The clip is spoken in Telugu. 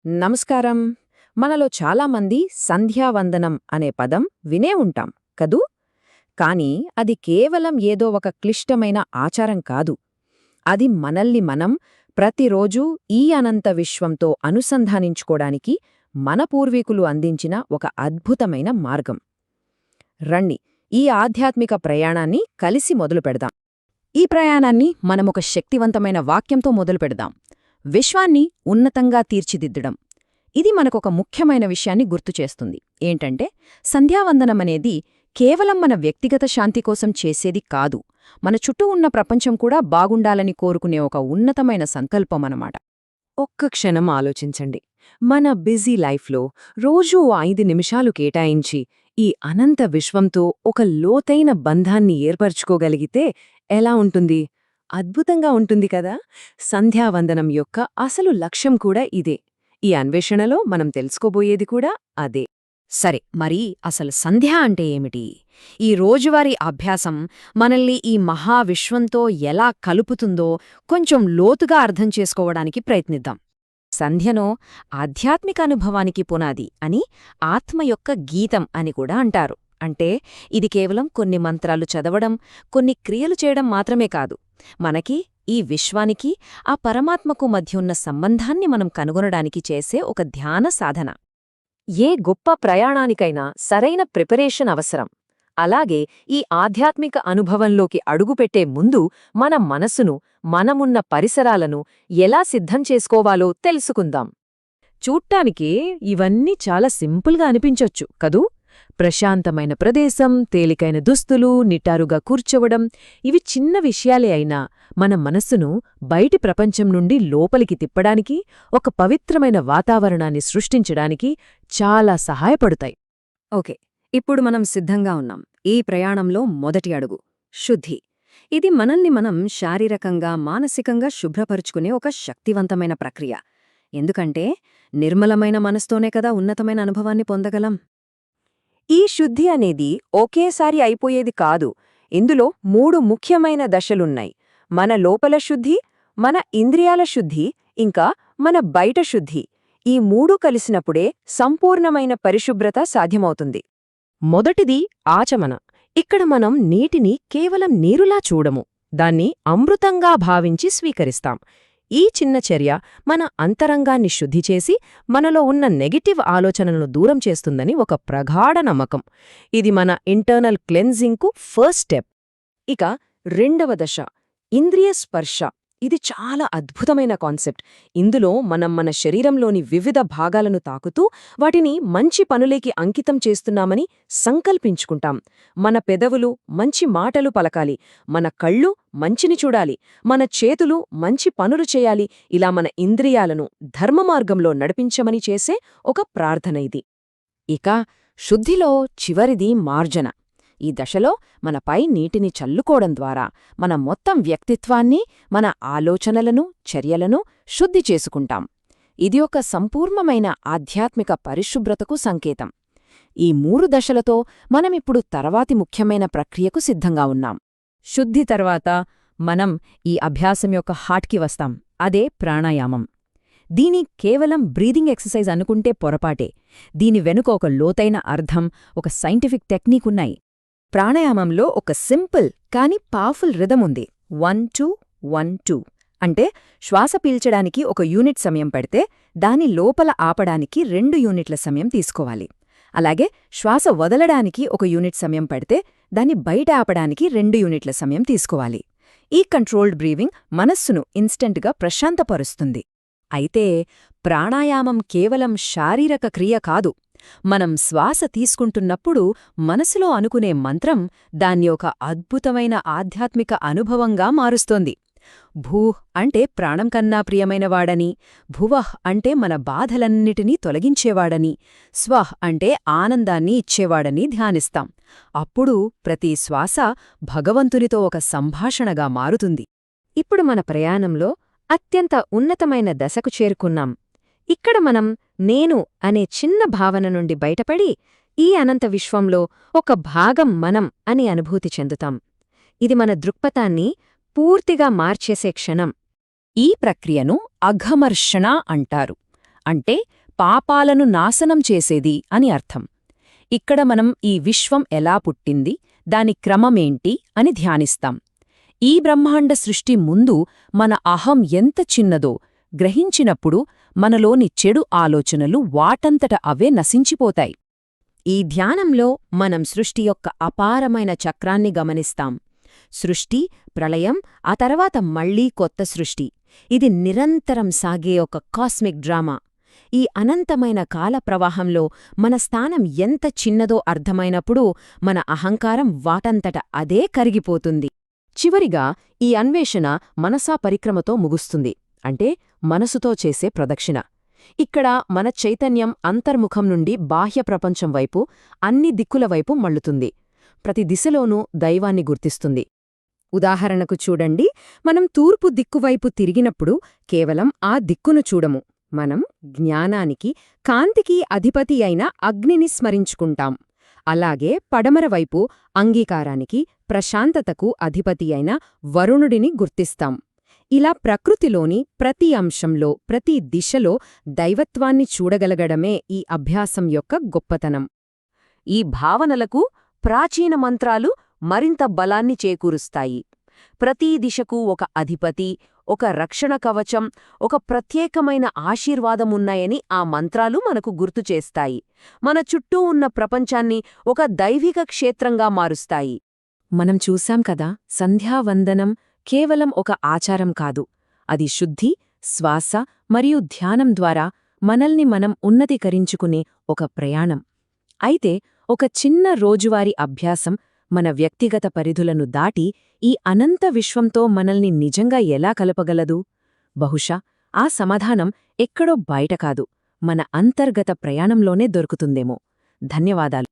నమస్కారం. మనలో చాలామంది సంధ్యావందనం అనే పదం వినే ఉంటాం కదూ. కాని అది కేవలం ఏదో ఒక క్లిష్టమైన ఆచారం కాదు. అది మనల్ని మనం ప్రతిరోజూ ఈ అనంత విశ్వంతో అనుసంధానించుకోడానికి మన పూర్వీకులు అందించిన ఒక అద్భుతమైన మార్గం. రండి, ఈ ఆధ్యాత్మిక ప్రయాణాన్ని కలిసి మొదలుపెడదాం. ఈ ప్రయాణాన్ని మనమొక శక్తివంతమైన వాక్యంతో మొదలుపెడదాం: విశ్వాన్ని ఉన్నతంగా తీర్చిదిద్దడం. ఇది మనకొక ముఖ్యమైన విషయాన్ని గుర్తుచేస్తుంది. ఏంటంటే, సంధ్యావందనమనేది కేవలం మన వ్యక్తిగత శాంతి కోసం చేసేది కాదు, మన చుట్టూ ఉన్న ప్రపంచం కూడా బాగుండాలని కోరుకునే ఒక ఉన్నతమైన సంకల్పమనమాట. ఒక్క క్షణం ఆలోచించండి. మన బిజీ లైఫ్లో రోజూ 5 నిమిషాలు కేటాయించి ఈ అనంత విశ్వంతో ఒక లోతైన బంధాన్ని ఏర్పరచుకోగలిగితే ఎలా ఉంటుంది? అద్భుతంగా ఉంటుంది కదా. సంధ్యావందనం యొక్క అసలు లక్ష్యం కూడా ఇదే. ఈ అన్వేషణలో మనం తెలుసుకోబోయేది కూడా అదే. సరే, మరి అసలు సంధ్య అంటే ఏమిటి? ఈ రోజువారీ అభ్యాసం మనల్ని ఈ మహావిశ్వంతో ఎలా కలుపుతుందో కొంచెం లోతుగా అర్థం చేసుకోవడానికి ప్రయత్నిద్దాం. సంధ్యను ఆధ్యాత్మిక అనుభవానికి పునాది అని, ఆత్మ యొక్క గీతం అని కూడా అంటారు. అంటే ఇది కేవలం కొన్ని మంత్రాలు చదవడం, కొన్ని క్రియలు చేయడం మాత్రమే కాదు. మనకి, ఈ విశ్వానికి, ఆ పరమాత్మకు మధ్య ఉన్న సంబంధాన్ని మనం కనుగొనడానికి చేసే ఒక ధ్యాన సాధన. ఏ గొప్ప ప్రయాణానికైనా సరైన ప్రిపరేషన్ అవసరం. అలాగే ఈ ఆధ్యాత్మిక అనుభవంలోకి అడుగుపెట్టే ముందు మన మనసును, మనమున్న పరిసరాలను ఎలా సిద్ధం చేసుకోవాలో తెలుసుకుందాం. చూడ్డానికి ఇవన్నీ చాలా సింపుల్గా అనిపించొచ్చు కదూ. ప్రశాంతమైన ప్రదేశం, తేలికైన దుస్తులు, నిటారుగా కూర్చోవడం, ఇవి చిన్న విషయాలే అయినా మన మనస్సును బయటి ప్రపంచం నుండి లోపలికి తిప్పడానికి, ఒక పవిత్రమైన వాతావరణాన్ని సృష్టించడానికి చాలా సహాయపడుతాయి. ఓకే, ఇప్పుడు మనం సిద్ధంగా ఉన్నాం. ఈ ప్రయాణంలో మొదటి అడుగు శుద్ధి. ఇది మనల్ని మనం శారీరకంగా, మానసికంగా శుభ్రపరుచుకునే ఒక శక్తివంతమైన ప్రక్రియ. ఎందుకంటే నిర్మలమైన మనస్తోనే కదా ఉన్నతమైన అనుభవాన్ని పొందగలం. ఈ శుద్ధి అనేది ఒకేసారి అయిపోయేది కాదు. ఇందులో 3 ముఖ్యమైన దశలున్నాయి: మన లోపల శుద్ధి, మన ఇంద్రియాల శుద్ధి, ఇంకా మన బయట శుద్ధి. ఈ 3 కలిసినప్పుడే సంపూర్ణమైన పరిశుభ్రత సాధ్యమవుతుంది. మొదటిది ఆచమన. ఇక్కడ మనం నీటిని కేవలం నీరులా చూడము, దాన్ని అమృతంగా భావించి స్వీకరిస్తాం. ఈ చిన్న చర్య మన అంతరంగాన్ని శుద్ధిచేసి మనలో ఉన్న నెగటివ్ ఆలోచనలను దూరం చేస్తుందని ఒక ప్రగాఢ నమ్మకం. ఇది మన ఇంటర్నల్ క్లెన్జింగ్కు ఫస్ట్ స్టెప్. ఇక రెండవ దశ ఇంద్రియ స్పర్శ. ఇది చాలా అద్భుతమైన కాన్సెప్ట్. ఇందులో మనం మన శరీరంలోని వివిధ భాగాలను తాకుతూ వాటిని మంచి పనులేకి అంకితం చేస్తున్నామని సంకల్పించుకుంటాం. మన పెదవులు మంచి మాటలు పలకాలి, మన కళ్ళు మంచిని చూడాలి, మన చేతులు మంచి పనులు చేయాలి. ఇలా మన ఇంద్రియాలను ధర్మమార్గంలో నడిపించమని చేసే ఒక ప్రార్థన ఇది. ఇక శుద్ధిలో చివరిది మార్జన. ఈ దశలో మనపై నీటిని చల్లుకోవడం ద్వారా మన మొత్తం వ్యక్తిత్వాన్ని, మన ఆలోచనలను, చర్యలను శుద్ధి చేసుకుంటాం. ఇది ఒక సంపూర్ణమైన ఆధ్యాత్మిక పరిశుభ్రతకు సంకేతం. ఈ 3 దశలతో మనమిప్పుడు తర్వాతి ముఖ్యమైన ప్రక్రియకు సిద్ధంగా ఉన్నాం. శుద్ధి తర్వాత మనం ఈ అభ్యాసం యొక్క హార్ట్కి వస్తాం. అదే ప్రాణాయామం. దీని కేవలం బ్రీదింగ్ ఎక్సర్సైజ్ అనుకుంటే పొరపాటే. దీని వెనుక ఒక లోతైన అర్థం, ఒక సైంటిఫిక్ టెక్నిక్ ఉన్నాయి. ప్రాణాయామంలో ఒక సింపుల్ కానీ పవర్ఫుల్ రిథమ్ ఉంది. 1-2-1-2 అంటే శ్వాస పీల్చడానికి 1 యూనిట్ సమయం పెడితే దాని లోపల ఆపడానికి 2 యూనిట్ల సమయం తీసుకోవాలి. అలాగే శ్వాస వదలడానికి 1 యూనిట్ సమయం పెడితే దాన్ని బయట ఆపడానికి 2 యూనిట్ల సమయం తీసుకోవాలి. ఈ కంట్రోల్డ్ బ్రీవింగ్ మనస్సును ఇన్స్టెంట్గా ప్రశాంతపరుస్తుంది. అయితే ప్రాణాయామం కేవలం శారీరక క్రియ కాదు. మనం శ్వాస తీసుకుంటున్నప్పుడు మనసులో అనుకునే మంత్రం దాన్ని ఒక అద్భుతమైన ఆధ్యాత్మిక అనుభవంగా మారుస్తోంది. భూః అంటే ప్రాణం కన్నా ప్రియమైనవాడని, భువః అంటే మన బాధలన్నిటినీ తొలగించేవాడని, స్వః అంటే ఆనందాన్ని ఇచ్చేవాడని ధ్యానిస్తాం. అప్పుడు ప్రతి శ్వాస భగవంతునితో ఒక సంభాషణగా మారుతుంది. ఇప్పుడు మన ప్రయాణంలో అత్యంత ఉన్నతమైన దశకు చేరుకున్నాం. ఇక్కడ మనం నేను అనే చిన్న భావన నుండి బయటపడి ఈ అనంత విశ్వంలో ఒక భాగం మనం అని అనుభూతి చెందుతాం. ఇది మన దృక్పథాన్ని పూర్తిగా మార్చేసే క్షణం. ఈ ప్రక్రియను అఘమర్షణ అంటారు. అంటే పాపాలను నాశనం చేసేది అని అర్థం. ఇక్కడ మనం ఈ విశ్వం ఎలా పుట్టింది, దాని క్రమమేంటి అని ధ్యానిస్తాం. ఈ బ్రహ్మాండ సృష్టి ముందు మన అహం ఎంత చిన్నదో గ్రహించినప్పుడు మనలోని చెడు ఆలోచనలు వాటంతట అవే నశించిపోతాయి. ఈ ధ్యానంలో మనం సృష్టి యొక్క అపారమైన చక్రాన్ని గమనిస్తాం. సృష్టి, ప్రళయం, ఆ తర్వాత మళ్లీ కొత్త సృష్టి. ఇది నిరంతరం సాగే ఒక కాస్మిక్ డ్రామా. ఈ అనంతమైన కాల ప్రవాహంలో మన స్థానం ఎంత చిన్నదో అర్థమైనప్పుడు మన అహంకారం వాటంతట అదే కరిగిపోతుంది. చివరిగా ఈ అన్వేషణ మనసా పరిక్రమతో ముగుస్తుంది. అంటే మనసుతో చేసే ప్రదక్షిణ. ఇక్కడ మన చైతన్యం అంతర్ముఖం నుండి బాహ్య ప్రపంచం వైపు, అన్ని దిక్కుల వైపు మళ్ళుతుంది. ప్రతి దిశలోనూ దైవాన్ని గుర్తిస్తుంది. ఉదాహరణకు చూడండి, మనం తూర్పు దిక్కువైపు తిరిగినప్పుడు కేవలం ఆ దిక్కును చూడము. మనం జ్ఞానానికి, కాంతికి అధిపతి అయిన అగ్నిని స్మరించుకుంటాం. అలాగే పడమరవైపు అంగీకారానికి, ప్రశాంతతకు అధిపతి అయిన వరుణుడిని గుర్తిస్తాం. ఇలా ప్రకృతిలోని ప్రతి అంశంలో, ప్రతి దిశలో దైవత్వాన్ని చూడగలగడమే ఈ అభ్యాసం యొక్క గొప్పతనం. ఈ భావనలకు ప్రాచీన మంత్రాలు మరింత బలాన్ని చేకూరుస్తాయి. ప్రతీ దిశకు ఒక అధిపతి, ఒక రక్షణ కవచం, ఒక ప్రత్యేకమైన ఆశీర్వాదమున్నాయని ఆ మంత్రాలు మనకు గుర్తుచేస్తాయి. మన చుట్టూ ఉన్న ప్రపంచాన్ని ఒక దైవిక క్షేత్రంగా మారుస్తాయి. మనం చూశాం కదా, సంధ్యావందనం కేవలం ఒక ఆచారం కాదు. అది శుద్ధి, శ్వాస మరియు ధ్యానం ద్వారా మనల్ని మనం ఉన్నతీకరించుకునే ఒక ప్రయాణం. అయితే ఒక చిన్న రోజువారీ అభ్యాసం మన వ్యక్తిగత పరిధులను దాటి ఈ అనంత విశ్వంతో మనల్ని నిజంగా ఎలా కలపగలదు? బహుశా ఆ సమాధానం ఎక్కడో బయట కాదు, మన అంతర్గత ప్రయాణంలోనే దొరుకుతుందేమో. ధన్యవాదాలు.